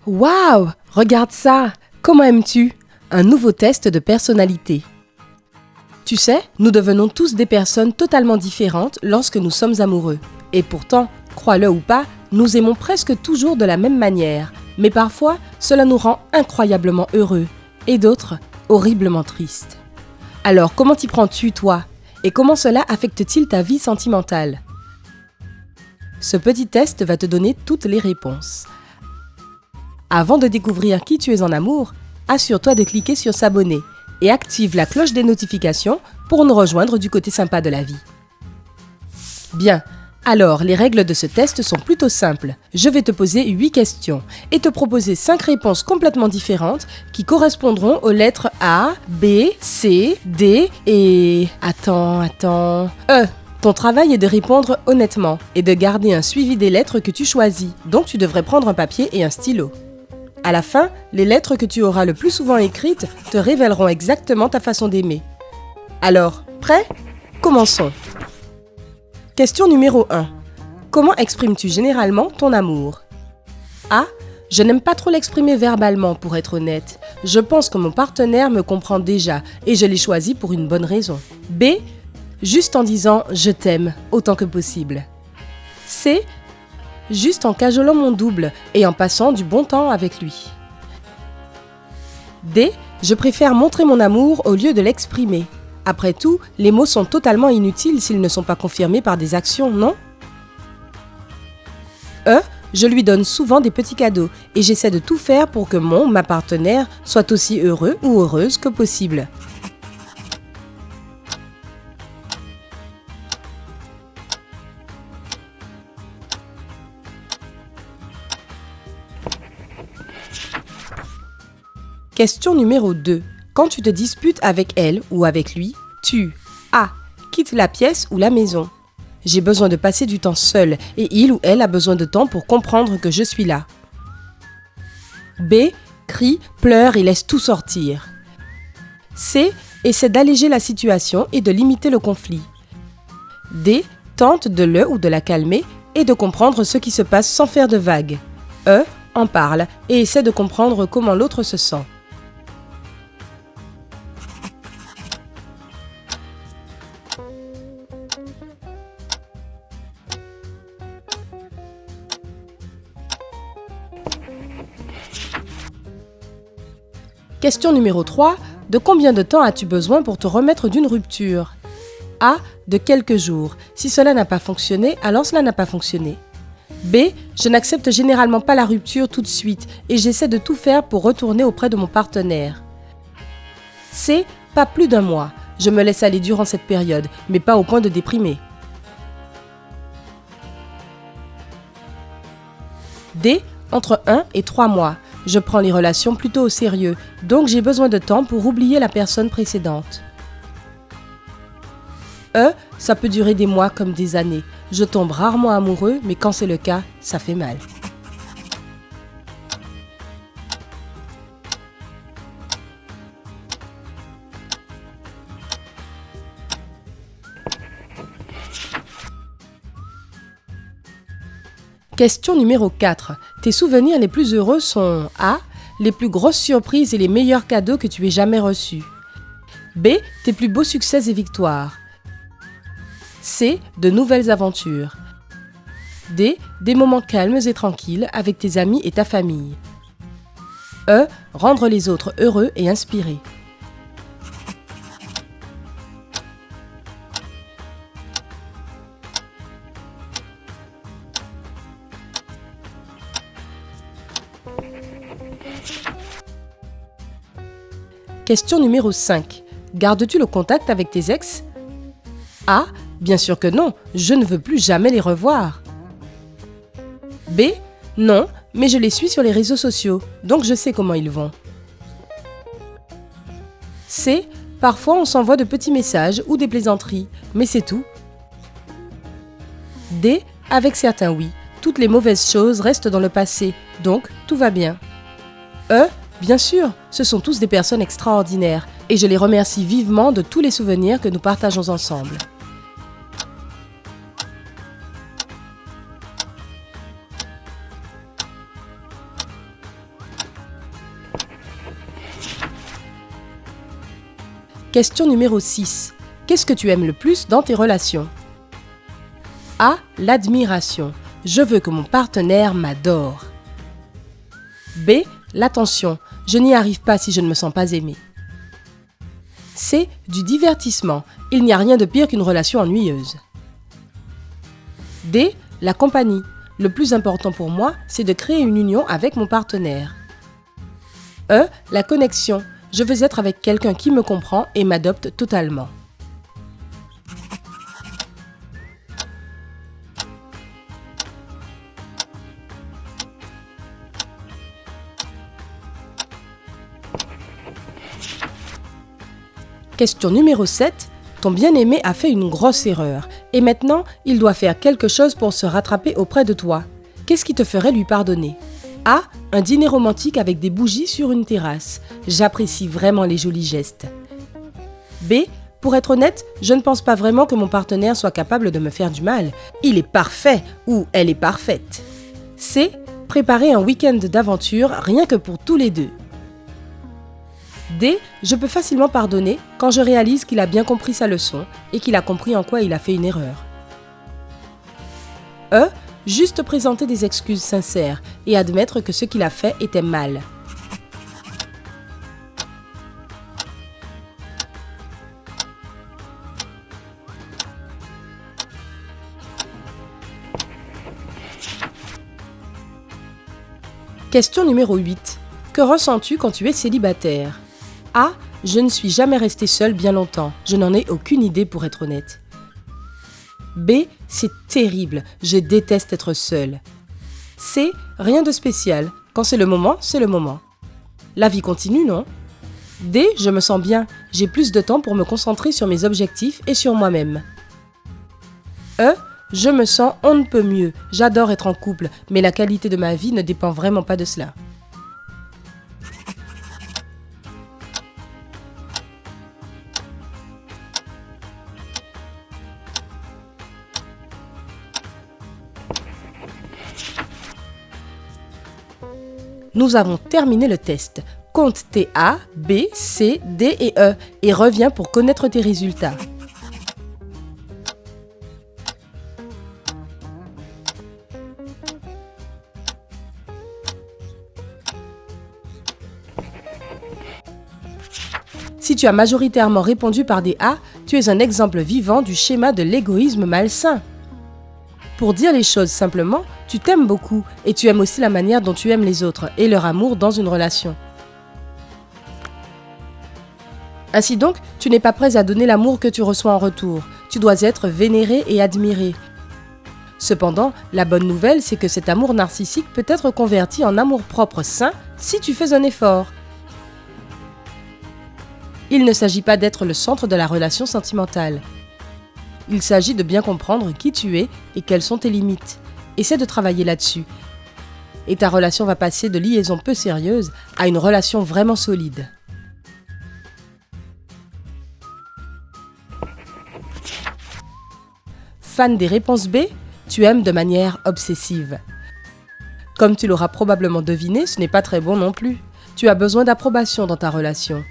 Waouh! Regarde ça! Comment aimes-tu? Un nouveau test de personnalité. Tu sais, nous devenons tous des personnes totalement différentes lorsque nous sommes amoureux. Et pourtant, crois-le ou pas, nous aimons presque toujours de la même manière. Mais parfois, cela nous rend incroyablement heureux. Et d'autres, horriblement tristes. Alors, comment t'y prends-tu, toi? Et comment cela affecte-t-il ta vie sentimentale? Ce petit test va te donner toutes les réponses. Avant de découvrir qui tu es en amour, assure-toi de cliquer sur s'abonner et active la cloche des notifications pour nous rejoindre du côté sympa de la vie. Bien, alors les règles de ce test sont plutôt simples. Je vais te poser 8 questions et te proposer 5 réponses complètement différentes qui correspondront aux lettres A, B, C, D et... Attends... E. Ton travail est de répondre honnêtement et de garder un suivi des lettres que tu choisis, donc tu devrais prendre un papier et un stylo. À la fin, les lettres que tu auras le plus souvent écrites te révéleront exactement ta façon d'aimer. Alors, prêt? Commençons. Question numéro 1. Comment exprimes-tu généralement ton amour? A. Je n'aime pas trop l'exprimer verbalement pour être honnête. Je pense que mon partenaire me comprend déjà et je l'ai choisi pour une bonne raison. B. Juste en disant « je t'aime » autant que possible. C. Juste en cajolant mon double et en passant du bon temps avec lui. D. Je préfère montrer mon amour au lieu de l'exprimer. Après tout, les mots sont totalement inutiles s'ils ne sont pas confirmés par des actions, non? E. Je lui donne souvent des petits cadeaux et j'essaie de tout faire pour que ma partenaire soit aussi heureux ou heureuse que possible. Question numéro 2. Quand tu te disputes avec elle ou avec lui, tu A. Quitte la pièce ou la maison. J'ai besoin de passer du temps seul et il ou elle a besoin de temps pour comprendre que je suis là. B. Crie, pleure et laisse tout sortir. C. Essaie d'alléger la situation et de limiter le conflit. D. Tente de le ou de la calmer et de comprendre ce qui se passe sans faire de vagues. E. En parle et essaie de comprendre comment l'autre se sent. Question numéro 3. De combien de temps as-tu besoin pour te remettre d'une rupture? A. De quelques jours. Si cela n'a pas fonctionné, alors cela n'a pas fonctionné. B. Je n'accepte généralement pas la rupture tout de suite et j'essaie de tout faire pour retourner auprès de mon partenaire. C. Pas plus d'1 mois. Je me laisse aller durant cette période, mais pas au point de déprimer. D. Entre 1 et 3 mois. Je prends les relations plutôt au sérieux, donc j'ai besoin de temps pour oublier la personne précédente. E. Ça peut durer des mois comme des années. Je tombe rarement amoureux, mais quand c'est le cas, ça fait mal. Question numéro 4. Tes souvenirs les plus heureux sont A. Les plus grosses surprises et les meilleurs cadeaux que tu aies jamais reçus. B. Tes plus beaux succès et victoires. C. De nouvelles aventures. D. Des moments calmes et tranquilles avec tes amis et ta famille. E. Rendre les autres heureux et inspirés. Question numéro 5. Gardes-tu le contact avec tes ex? A. Bien sûr que non, je ne veux plus jamais les revoir. B. Non, mais je les suis sur les réseaux sociaux, donc je sais comment ils vont. C. Parfois on s'envoie de petits messages ou des plaisanteries, mais c'est tout. D. Avec certains oui, toutes les mauvaises choses restent dans le passé, donc tout va bien. E. Bien sûr, ce sont tous des personnes extraordinaires et je les remercie vivement de tous les souvenirs que nous partageons ensemble. Question numéro 6. Qu'est-ce que tu aimes le plus dans tes relations? A. L'admiration. Je veux que mon partenaire m'adore. B. L'attention. Je n'y arrive pas si je ne me sens pas aimé. C. Du divertissement. Il n'y a rien de pire qu'une relation ennuyeuse. D. La compagnie. Le plus important pour moi, c'est de créer une union avec mon partenaire. E. La connexion. Je veux être avec quelqu'un qui me comprend et m'adopte totalement. Question numéro 7. Ton bien-aimé a fait une grosse erreur et maintenant, il doit faire quelque chose pour se rattraper auprès de toi. Qu'est-ce qui te ferait lui pardonner? A. Un dîner romantique avec des bougies sur une terrasse. J'apprécie vraiment les jolis gestes. B. Pour être honnête, je ne pense pas vraiment que mon partenaire soit capable de me faire du mal. Il est parfait ou elle est parfaite. C. Préparer un week-end d'aventure rien que pour tous les deux. D. Je peux facilement pardonner quand je réalise qu'il a bien compris sa leçon et qu'il a compris en quoi il a fait une erreur. E. Juste présenter des excuses sincères et admettre que ce qu'il a fait était mal. Question numéro 8. Que ressens-tu quand tu es célibataire? A. Je ne suis jamais restée seule bien longtemps. Je n'en ai aucune idée pour être honnête. B. C'est terrible. Je déteste être seule. C. Rien de spécial. Quand c'est le moment, c'est le moment. La vie continue, non? D. Je me sens bien. J'ai plus de temps pour me concentrer sur mes objectifs et sur moi-même. E. Je me sens on ne peut mieux. J'adore être en couple, mais la qualité de ma vie ne dépend vraiment pas de cela. Nous avons terminé le test. Compte tes A, B, C, D et E et reviens pour connaître tes résultats. Si tu as majoritairement répondu par des A, tu es un exemple vivant du schéma de l'égoïsme malsain. Pour dire les choses simplement, tu t'aimes beaucoup et tu aimes aussi la manière dont tu aimes les autres et leur amour dans une relation. Ainsi donc, tu n'es pas prêt à donner l'amour que tu reçois en retour. Tu dois être vénéré et admiré. Cependant, la bonne nouvelle, c'est que cet amour narcissique peut être converti en amour-propre sain si tu fais un effort. Il ne s'agit pas d'être le centre de la relation sentimentale. Il s'agit de bien comprendre qui tu es et quelles sont tes limites. Essaie de travailler là-dessus. Et ta relation va passer de liaison peu sérieuse à une relation vraiment solide. Fan des réponses B, tu aimes de manière obsessive. Comme tu l'auras probablement deviné, ce n'est pas très bon non plus. Tu as besoin d'approbation dans ta relation.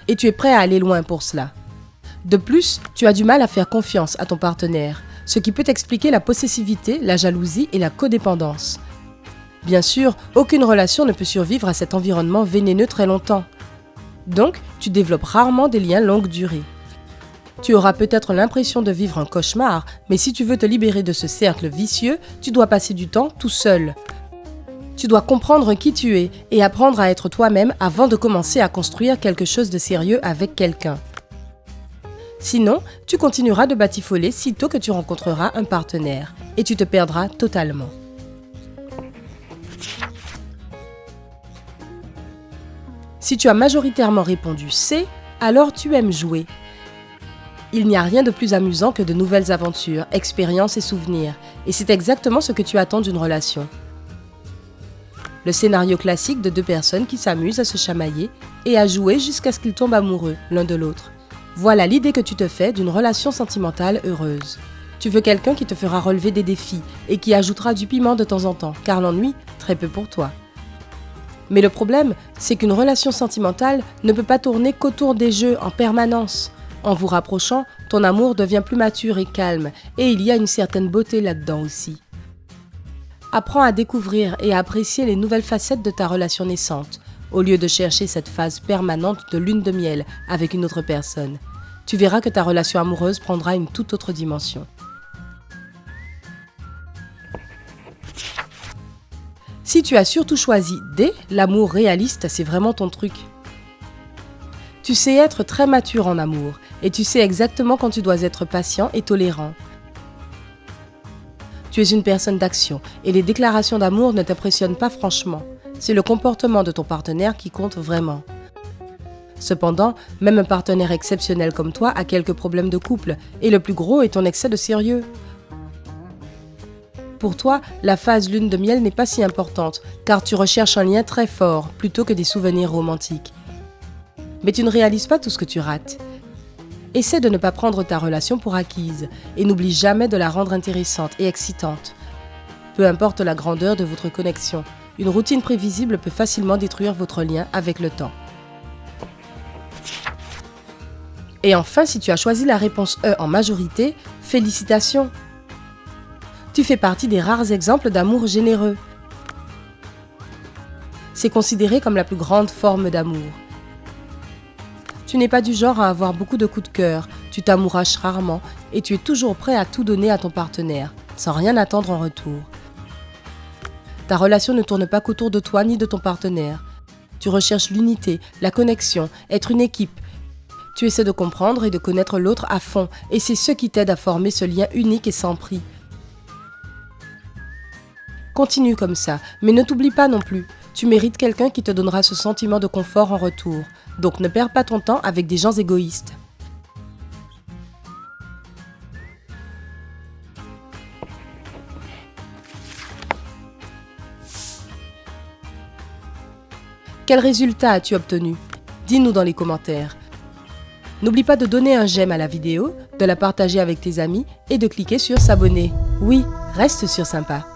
Et tu es prêt à aller loin pour cela. De plus, tu as du mal à faire confiance à ton partenaire, ce qui peut expliquer la possessivité, la jalousie et la codépendance. Bien sûr, aucune relation ne peut survivre à cet environnement vénéneux très longtemps. Donc, tu développes rarement des liens longue durée. Tu auras peut-être l'impression de vivre un cauchemar, mais si tu veux te libérer de ce cercle vicieux, tu dois passer du temps tout seul. Tu dois comprendre qui tu es et apprendre à être toi-même avant de commencer à construire quelque chose de sérieux avec quelqu'un. Sinon, tu continueras de batifoler sitôt que tu rencontreras un partenaire et tu te perdras totalement. Si tu as majoritairement répondu C, alors tu aimes jouer. Il n'y a rien de plus amusant que de nouvelles aventures, expériences et souvenirs, et c'est exactement ce que tu attends d'une relation. Le scénario classique de deux personnes qui s'amusent à se chamailler et à jouer jusqu'à ce qu'ils tombent amoureux l'un de l'autre. Voilà l'idée que tu te fais d'une relation sentimentale heureuse. Tu veux quelqu'un qui te fera relever des défis et qui ajoutera du piment de temps en temps, car l'ennui, très peu pour toi. Mais le problème, c'est qu'une relation sentimentale ne peut pas tourner qu'autour des jeux en permanence. En vous rapprochant, ton amour devient plus mature et calme, et il y a une certaine beauté là-dedans aussi. Apprends à découvrir et à apprécier les nouvelles facettes de ta relation naissante, au lieu de chercher cette phase permanente de lune de miel avec une autre personne. Tu verras que ta relation amoureuse prendra une toute autre dimension. Si tu as surtout choisi D, l'amour réaliste, c'est vraiment ton truc. Tu sais être très mature en amour et tu sais exactement quand tu dois être patient et tolérant. Tu es une personne d'action et les déclarations d'amour ne t'impressionnent pas franchement. C'est le comportement de ton partenaire qui compte vraiment. Cependant, même un partenaire exceptionnel comme toi a quelques problèmes de couple et le plus gros est ton excès de sérieux. Pour toi, la phase lune de miel n'est pas si importante, car tu recherches un lien très fort plutôt que des souvenirs romantiques. Mais tu ne réalises pas tout ce que tu rates. Essaie de ne pas prendre ta relation pour acquise et n'oublie jamais de la rendre intéressante et excitante. Peu importe la grandeur de votre connexion, une routine prévisible peut facilement détruire votre lien avec le temps. Et enfin, si tu as choisi la réponse E en majorité, félicitations! Tu fais partie des rares exemples d'amour généreux. C'est considéré comme la plus grande forme d'amour. Tu n'es pas du genre à avoir beaucoup de coups de cœur, tu t'amouraches rarement et tu es toujours prêt à tout donner à ton partenaire, sans rien attendre en retour. Ta relation ne tourne pas qu'autour de toi ni de ton partenaire. Tu recherches l'unité, la connexion, être une équipe. Tu essaies de comprendre et de connaître l'autre à fond et c'est ce qui t'aide à former ce lien unique et sans prix. Continue comme ça, mais ne t'oublie pas non plus. Tu mérites quelqu'un qui te donnera ce sentiment de confort en retour. Donc ne perds pas ton temps avec des gens égoïstes. Quel résultat as-tu obtenu? Dis-nous dans les commentaires. N'oublie pas de donner un j'aime à la vidéo, de la partager avec tes amis et de cliquer sur s'abonner. Oui, reste sur Sympa.